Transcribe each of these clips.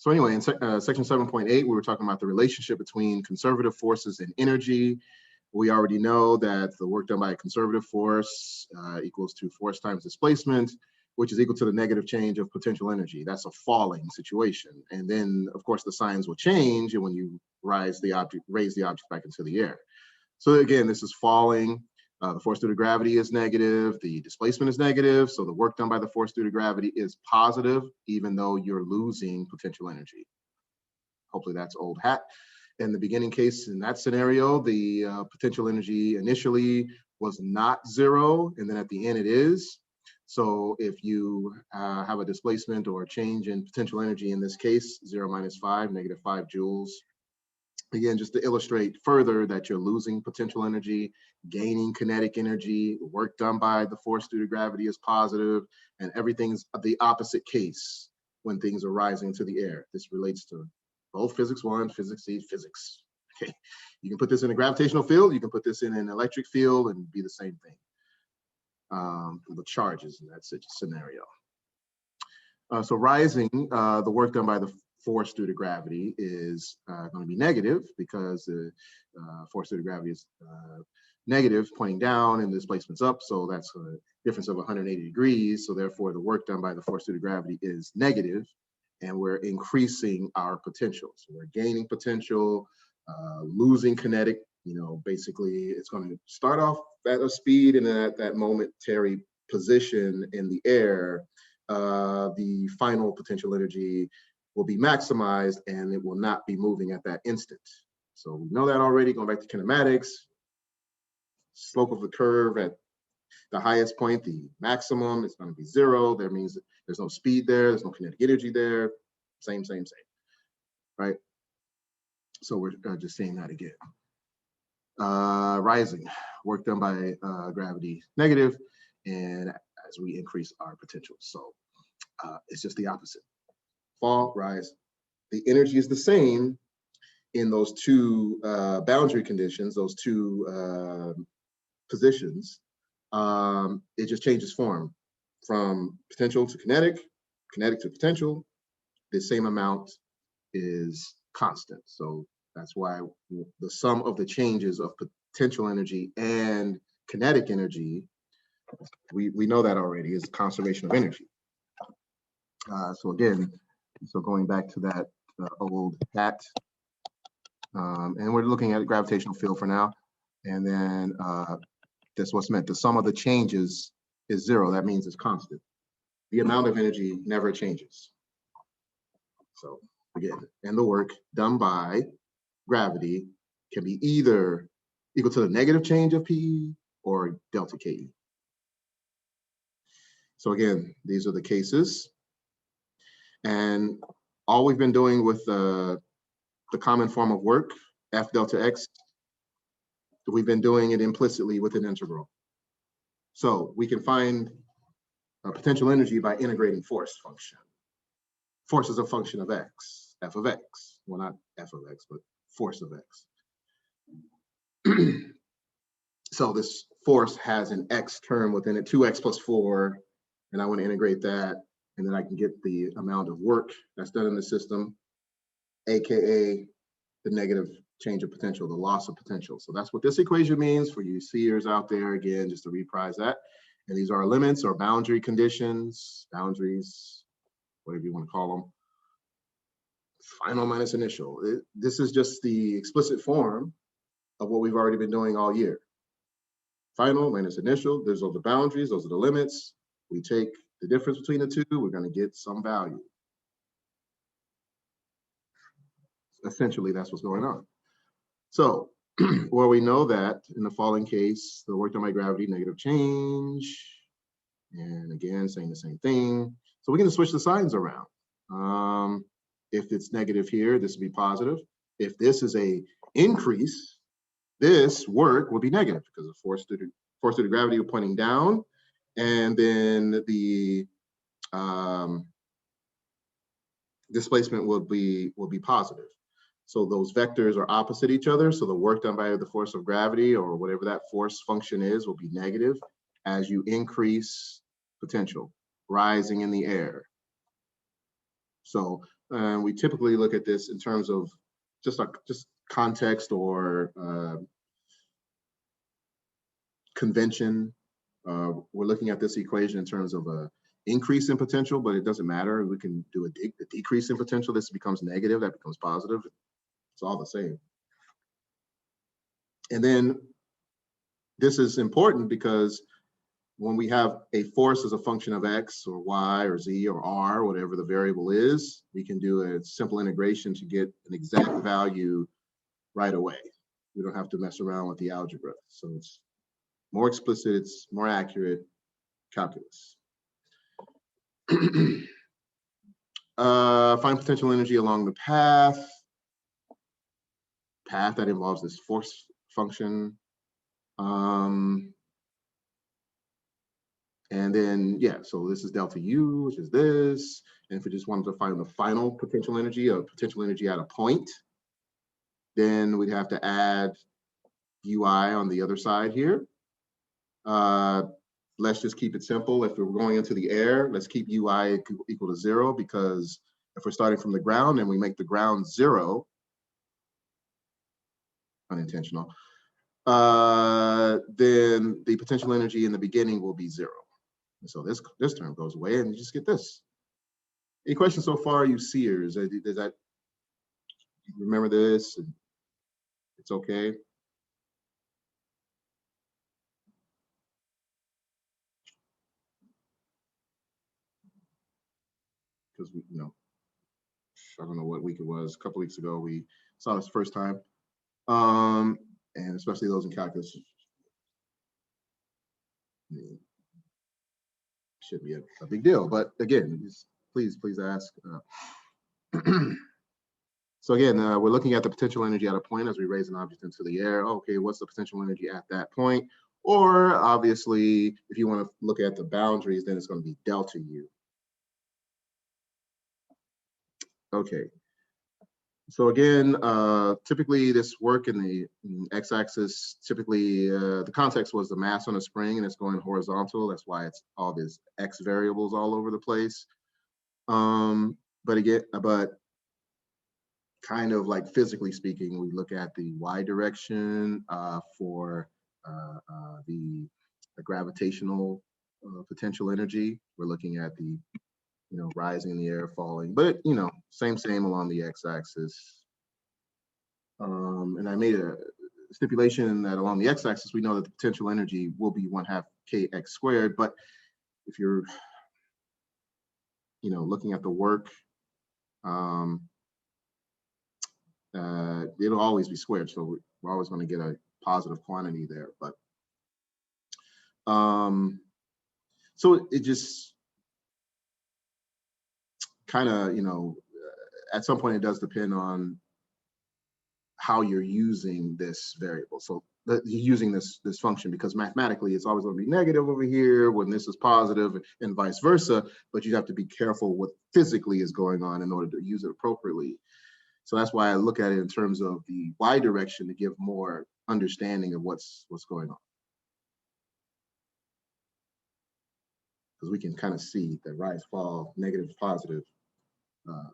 So anyway, in section 7.8, we were talking about the relationship between conservative forces and energy. We already know that the work done by a conservative force equals to force times displacement, which is equal to the negative change of potential energy. That's a falling situation. And then, of course, the signs will change when you raise the object back into the air. So again, this is falling. The force due to gravity is negative. The displacement is negative. So the work done by the force due to gravity is positive, even though you're losing potential energy. Hopefully that's old hat. In the beginning case, in that scenario, the potential energy initially was not 0, and then at the end it is. So if you have a displacement or a change in potential energy, in this case, 0 minus 5, negative 5 joules. Again, just to illustrate further that you're losing potential energy, gaining kinetic energy, work done by the force due to gravity is positive, and everything's the opposite case when things are rising to the air. This relates to both physics 1, physics 8, physics. Okay, you can put this in a gravitational field, you can put this in an electric field and be the same thing. The charges in that scenario. So rising, the work done by the force due to gravity is going to be negative because the force due to gravity is negative, pointing down, and the displacement's up. So that's a difference of 180 degrees. So therefore, the work done by the force due to gravity is negative, and we're increasing our potential. So we're gaining potential, losing kinetic. You know, basically, it's going to start off at a speed, and then at that momentary position in the air, the final potential energy will be maximized and it will not be moving at that instant. So we know that already. Going back to kinematics, slope of the curve at the highest point, the maximum is going to be 0. That means there's no speed there, there's no kinetic energy there. Same, right? So we're just saying that again. Rising, work done by gravity negative, and as we increase our potential. So it's just the opposite. Fall, rise. The energy is the same in those two boundary conditions, those two positions. It just changes form from potential to kinetic, kinetic to potential. The same amount is constant. So that's why the sum of the changes of potential energy and kinetic energy, we know that already, is conservation of energy. So again, so going back to that old hat, and we're looking at a gravitational field for now, and then that's what's meant. The sum of the changes is 0. That means it's constant. The amount of energy never changes. So again, and the work done by gravity can be either equal to the negative change of PE or delta KE. So again, these are the cases. And all we've been doing with the common form of work, F delta X, we've been doing it implicitly with an integral. So we can find potential energy by integrating force function. Force is a function of X, F of X. Well, not F of X, but force of X. So this force has an X term within it, 2X plus 4, and I want to integrate that, and then I can get the amount of work that's done in the system, AKA the negative change of potential, the loss of potential. So that's what this equation means for you seers out there, again, just to reprise that. And these are our limits or boundary conditions, boundaries, whatever you want to call them. Final minus initial. This is just the explicit form of what we've already been doing all year. Final minus initial, those are the boundaries, those are the limits. We take the difference between the two, we're going to get some value. Essentially, that's what's going on. So, well, we know that in the falling case, the work done by gravity, negative change. And again, saying the same thing. So we're going to switch the signs around. If it's negative here, this will be positive. If this is a increase, this work will be negative because the force due to gravity are pointing down, and then the displacement will be positive. So those vectors are opposite each other. So the work done by the force of gravity or whatever that force function is will be negative as you increase potential, rising in the air. So we typically look at this in terms of just context or convention. We're looking at this equation in terms of a increase in potential, but it doesn't matter. We can do a decrease in potential. This becomes negative, that becomes positive. It's all the same. And then this is important because when we have a force as a function of X or Y or Z or R, whatever the variable is, we can do a simple integration to get an exact value right away. We don't have to mess around with the algebra. So it's more explicit, it's more accurate calculus. Find potential energy along the path that involves this force function. And then, yeah, so this is delta U, which is this. And if we just wanted to find the final potential energy at a point, then we'd have to add Ui on the other side here. Let's just keep it simple. If we're going into the air, let's keep Ui equal to 0, because if we're starting from the ground and we make the ground 0, unintentional, then the potential energy in the beginning will be 0. So this term goes away and you just get this. Any questions so far, you seers? Does that, remember this? It's okay. Because we, I don't know what week it was. A couple weeks ago, we saw this first time. And especially those in calculus. Should be a big deal, but again, please ask. So again, we're looking at the potential energy at a point as we raise an object into the air. Okay, what's the potential energy at that point? Or obviously, if you want to look at the boundaries, then it's going to be delta U. Okay. So again, typically this work in the x-axis, typically the context was the mass on a spring and it's going horizontal. That's why it's all these x variables all over the place. But kind of like physically speaking, we look at the y direction for the gravitational potential energy. We're looking at the rising in the air, falling, but same along the x-axis. And I made a stipulation that along the x-axis, we know that the potential energy will be 1/2 kx squared. But if you're, looking at the work, it'll always be squared. So we're always going to get a positive quantity there. But so it just kind of, at some point it does depend on how you're using this variable. So you're using this function, because mathematically it's always going to be negative over here when this is positive and vice versa, but you have to be careful what physically is going on in order to use it appropriately. So that's why I look at it in terms of the y direction to give more understanding of what's going on. Because we can kind of see the rise, fall, negative, positive a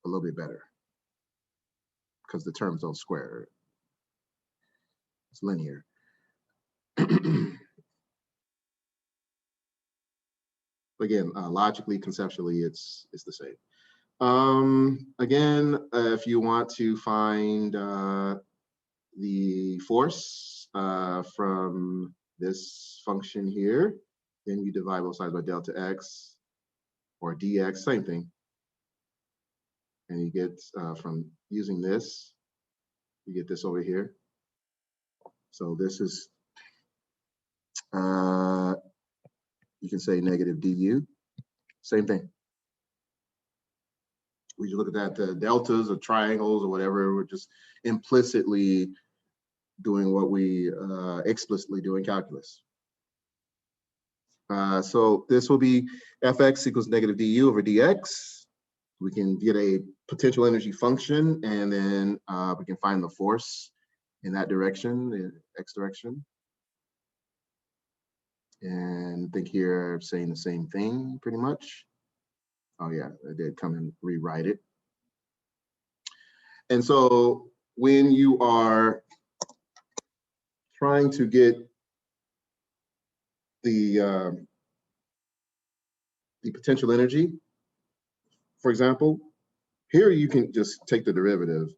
little bit better, because the terms don't square. It's linear. Again, logically, conceptually, it's the same. Again, if you want to find the force from this function here, then you divide both sides by delta x, or dx, same thing. And you get from using this, you get this over here. So this is, you can say negative du, same thing. We just look at that, the deltas or triangles or whatever, we're just implicitly doing what we explicitly do in calculus. So this will be fx equals negative du over dx. We can get a potential energy function, and then we can find the force in that direction, the x direction. And I think here I'm saying the same thing pretty much. Oh yeah, I did come and rewrite it. And so when you are trying to get the potential energy, for example, here you can just take the derivative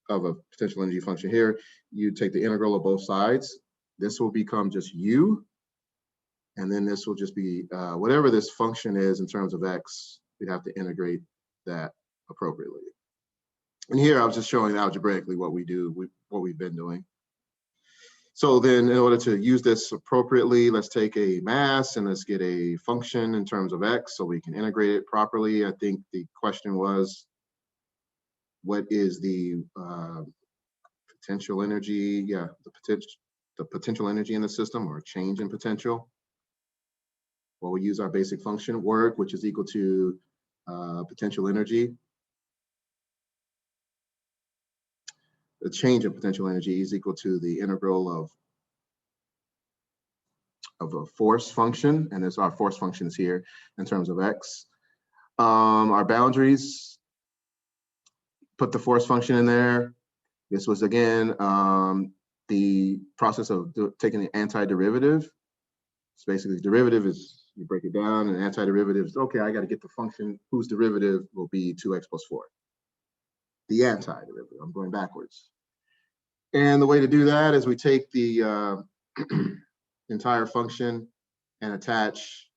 of a potential energy function. Here, you take the integral of both sides. This will become just u, and then this will just be whatever this function is in terms of x, we'd have to integrate that appropriately. And here I was just showing algebraically what we do, what we've been doing. So then in order to use this appropriately, let's take a mass and let's get a function in terms of x so we can integrate it properly. I think the question was, what is the potential energy? Yeah, the potential energy in the system, or change in potential. Well, we use our basic function work, which is equal to potential energy. The change in potential energy is equal to the integral of a force function, and this our force function is here in terms of x. Our boundaries, put the force function in there. This was again the process of taking the antiderivative. So basically, derivative is, you break it down, and antiderivative is, okay, I got to get the function whose derivative will be 2x plus 4. The antiderivative, I'm going backwards. And the way to do that is we take the entire function and attach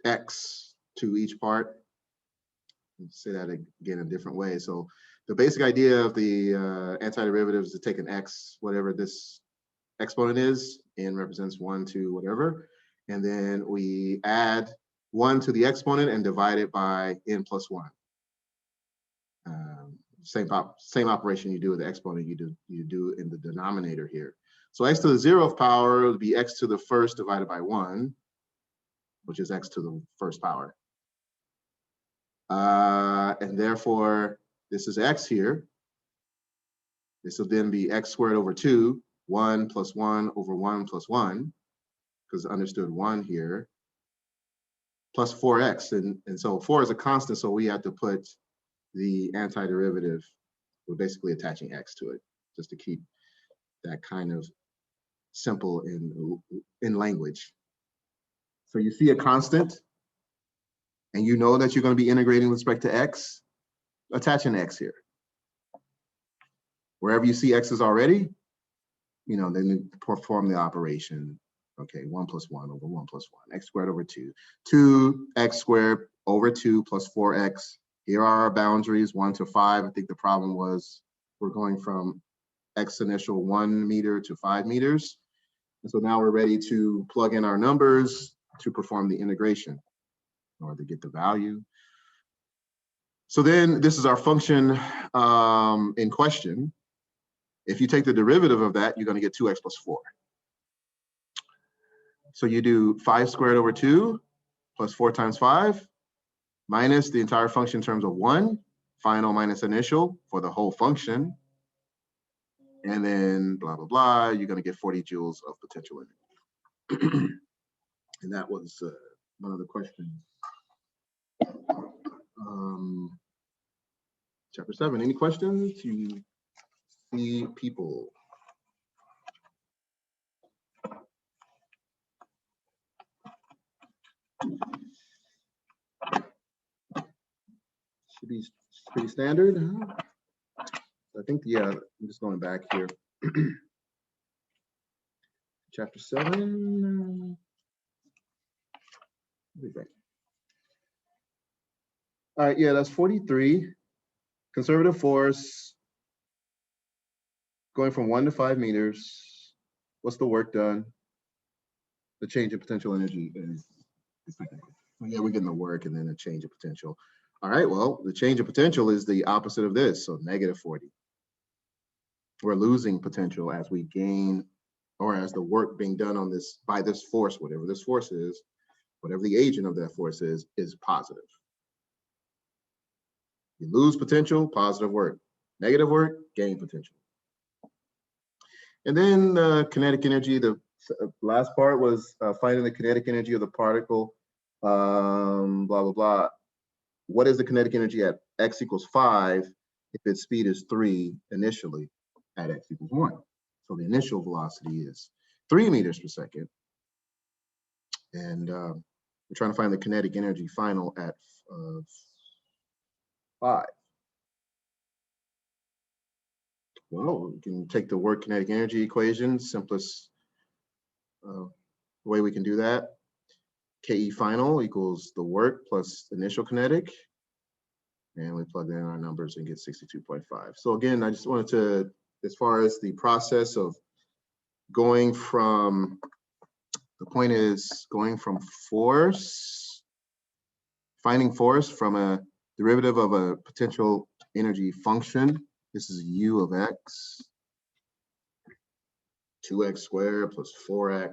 x to each part. Let's say that again in a different way. So the basic idea of the antiderivative is to take an x, whatever this exponent is, n represents 1 to whatever, and then we add 1 to the exponent and divide it by n plus 1. Same operation you do with the exponent, you do in the denominator here. So x to the 0th power would be x to the 1st divided by 1, which is x to the 1st power. And therefore, this is x here. This will then be x squared over 2, 1 plus 1 over 1 plus 1, because understood 1 here, plus 4x. And so 4 is a constant, so we have to put the antiderivative, we're basically attaching x to it, just to keep that kind of simple in language. So you see a constant, and you know that you're going to be integrating with respect to x, attach an x here. Wherever you see x's already, you know, then you perform the operation. Okay, 1 plus 1 over 1 plus 1, x squared over 2. 2x squared over 2 plus 4x. Here are our boundaries, 1 to 5. I think the problem was we're going from x initial 1 meter to 5 meters. And so now we're ready to plug in our numbers to perform the integration in order to get the value. So then this is our function in question. If you take the derivative of that, you're going to get 2x plus 4. So you do 5 squared over 2 plus 4 times 5 minus the entire function in terms of 1, final minus initial for the whole function. And then blah, blah, blah, you're going to get 40 joules of potential energy. And that was one of the questions. Chapter 7, any questions? You see people. Should be pretty standard. I think, yeah, I'm just going back here. Chapter 7. All right, yeah, that's 43. Conservative force going from 1 to 5 meters. What's the work done? The change in potential energy is yeah, we're getting the work and then a change of potential. All right, well, the change of potential is the opposite of this, so negative 40. We're losing potential as we gain, or as the work being done on this by this force, whatever this force is, whatever the agent of that force is positive. You lose potential, positive work. Negative work, gain potential. And then kinetic energy, the last part was finding the kinetic energy of the particle blah, blah, blah. What is the kinetic energy at x equals 5 if its speed is 3 initially at x equals 1? So the initial velocity is 3 meters per second. And we're trying to find the kinetic energy final at 5. Well, we can take the work kinetic energy equation, simplest way we can do that. KE final equals the work plus initial kinetic. And we plug in our numbers and get 62.5. So again, I just wanted to, as far as the process of going from, the point is going from force, finding force from a derivative of a potential energy function. This is u of x, 2x squared plus 4x.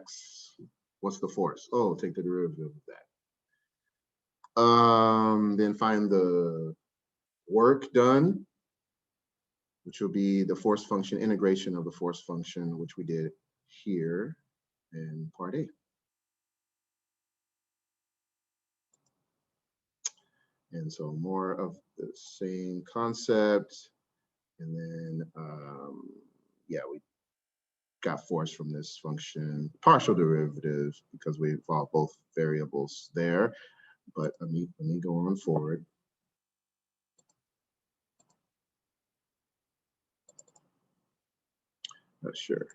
What's the force? Oh, take the derivative of that. Then find the work done, which will be the force function integration of the force function, which we did here in part A. And so more of the same concept. And then, yeah, we got force from this function, partial derivative, because we involve both variables there. But let me go on forward. Sure.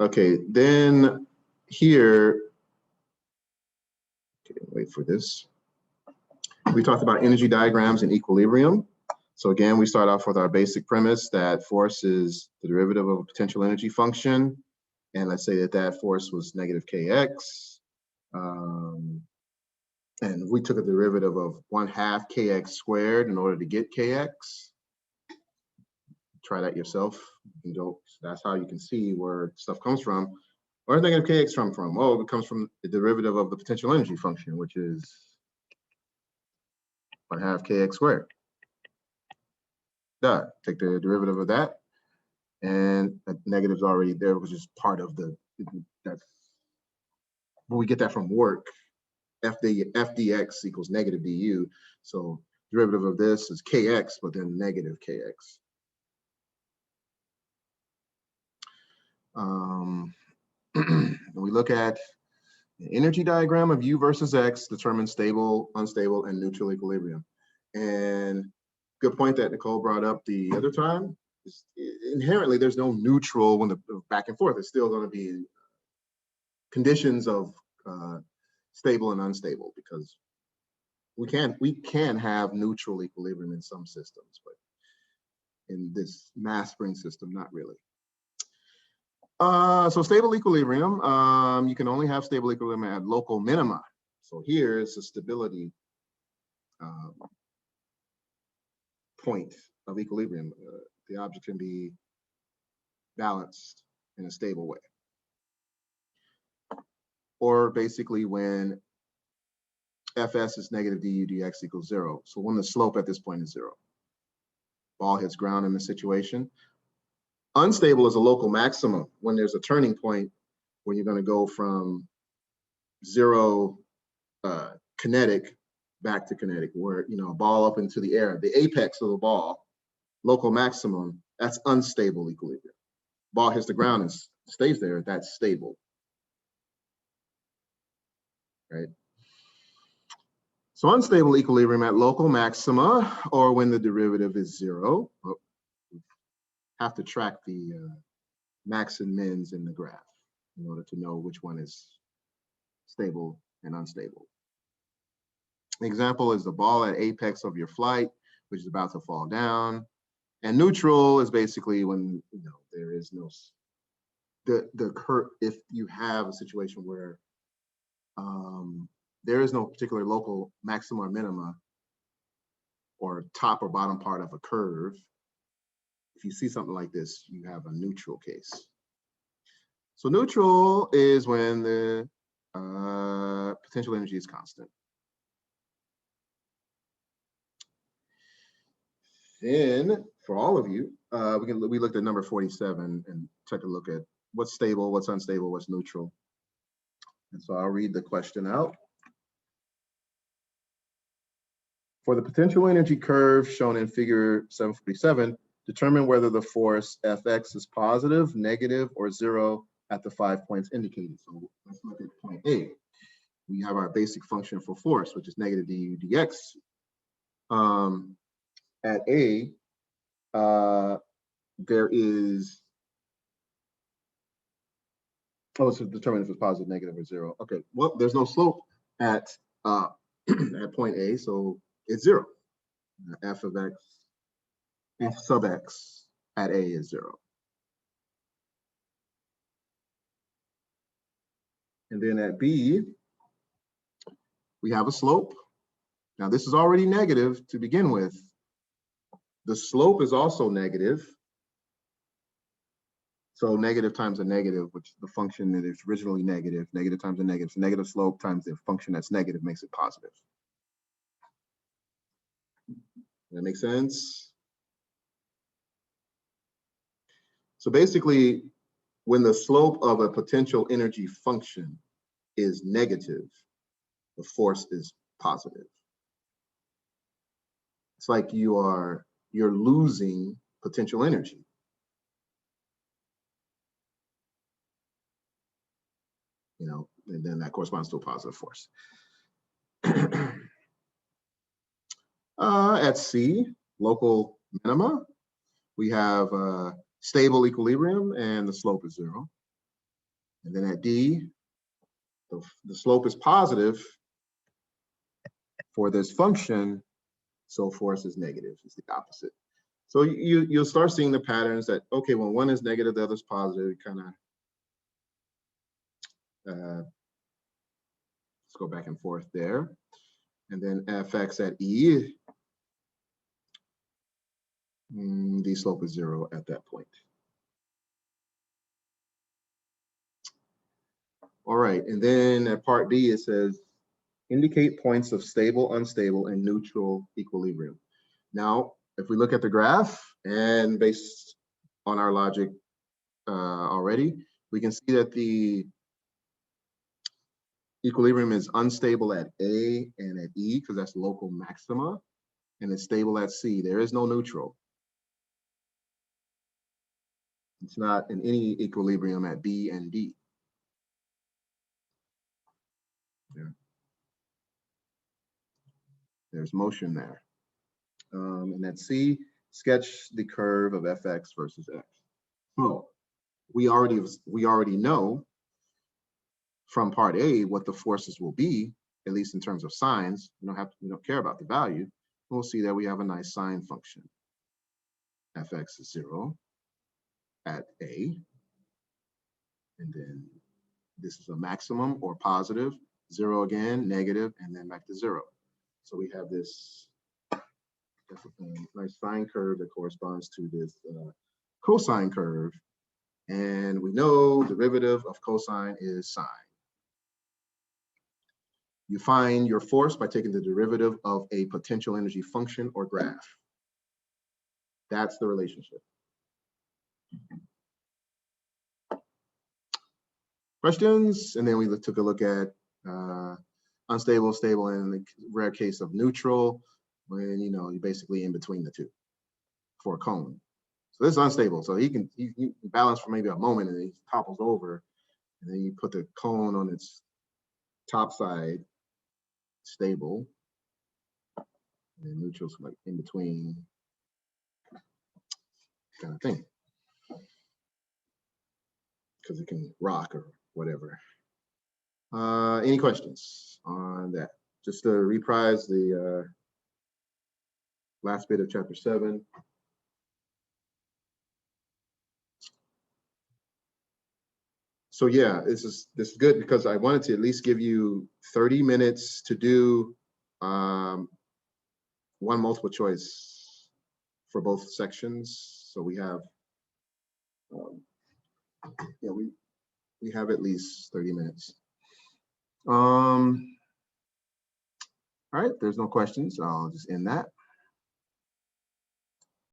Okay, then here, okay, wait for this. We talked about energy diagrams and equilibrium. So again, we start off with our basic premise that force is the derivative of a potential energy function. And let's say that that force was negative kx. And we took a derivative of 1/2 kx squared in order to get kx. Try that yourself. You don't, that's how you can see where stuff comes from. Where does negative kx come from? Oh, it comes from the derivative of the potential energy function, which is 1/2 kx squared. Duh. Take the derivative of that, and the negative's already there, which is part of the, that's when we get that from work. Fdx equals negative du. So derivative of this is kx, but then negative kx. We look at the energy diagram of u versus x determines stable, unstable, and neutral equilibrium. And good point that Nicole brought up the other time. Inherently, there's no neutral when the back and forth. It's still going to be conditions of stable and unstable, because we can have neutral equilibrium in some systems, but in this mass spring system, not really. So stable equilibrium, you can only have stable equilibrium at local minima. So here is the stability point of equilibrium. The object can be balanced in a stable way. Or basically when Fs is negative du dx equals 0. So when the slope at this point is 0. Ball hits ground in the situation. Unstable is a local maximum when there's a turning point when you're going to go from 0 kinetic back to kinetic, where, you know, a ball up into the air, the apex of the ball, local maximum, that's unstable equilibrium. Ball hits the ground and stays there, that's stable, right? So unstable equilibrium at local maxima, or when the derivative is 0. Oh, have to track the max and mins in the graph in order to know which one is stable and unstable. The example is the ball at apex of your flight, which is about to fall down. And neutral is basically when, you know, there is no, if you have a situation where there is no particular local maxima or minima or top or bottom part of a curve. If you see something like this, you have a neutral case. So neutral is when the potential energy is constant. Then for all of you, we looked at number 47 and took a look at what's stable, what's unstable, what's neutral. And so I'll read the question out. For the potential energy curve shown in figure 747, determine whether the force Fx is positive, negative, or zero at the 5 points indicated. So let's look at point A. We have our basic function for force, which is negative du dx. At A, there is, it's to determine if it's positive, negative, or zero. Okay, well, there's no slope at at point A, so it's zero. F of x, f sub x at A is zero. And then at B, we have a slope. Now this is already negative to begin with. The slope is also negative. So negative times a negative, which the function that is originally negative, negative times a negative, so negative slope times the function that's negative makes it positive. That makes sense? So basically, when the slope of a potential energy function is negative, the force is positive. It's like you're losing potential energy. You know, and then that corresponds to a positive force. At C, local minima, we have a stable equilibrium and the slope is zero. And then at D, the slope is positive for this function, so force is negative, it's the opposite. So you'll start seeing the patterns that, okay, when one is negative, the other's positive, kind of, let's go back and forth there. And then Fx at E, the slope is zero at that point. All right, and then at part B, it says, indicate points of stable, unstable, and neutral equilibrium. Now, if we look at the graph, and based on our logic already, we can see that the equilibrium is unstable at A and at E, because that's local maxima, and it's stable at C. There is no neutral. It's not in any equilibrium at B and D. Yeah. There's motion there. And at C, sketch the curve of Fx versus X. So we already know from part A what the forces will be, at least in terms of signs. We don't care about the value. We'll see that we have a nice sine function. Fx is zero at A, and then this is a maximum or positive, zero again, negative, and then back to zero. So we have this nice sine curve that corresponds to this cosine curve, and we know derivative of cosine is sine. You find your force by taking the derivative of a potential energy function or graph. That's the relationship. Questions? And then we took a look at unstable, stable, and the rare case of neutral, when you're basically in between the two for a cone. So this is unstable. So he can balance for maybe a moment and then he topples over, and then you put the cone on its top side, stable, and neutral's like in between kind of thing, because it can rock or whatever. Any questions on that? Just to reprise the last bit of chapter 7. So yeah, this is good because I wanted to at least give you 30 minutes to do one multiple choice for both sections. So we have, we have at least 30 minutes. All right, there's no questions. I'll just end that.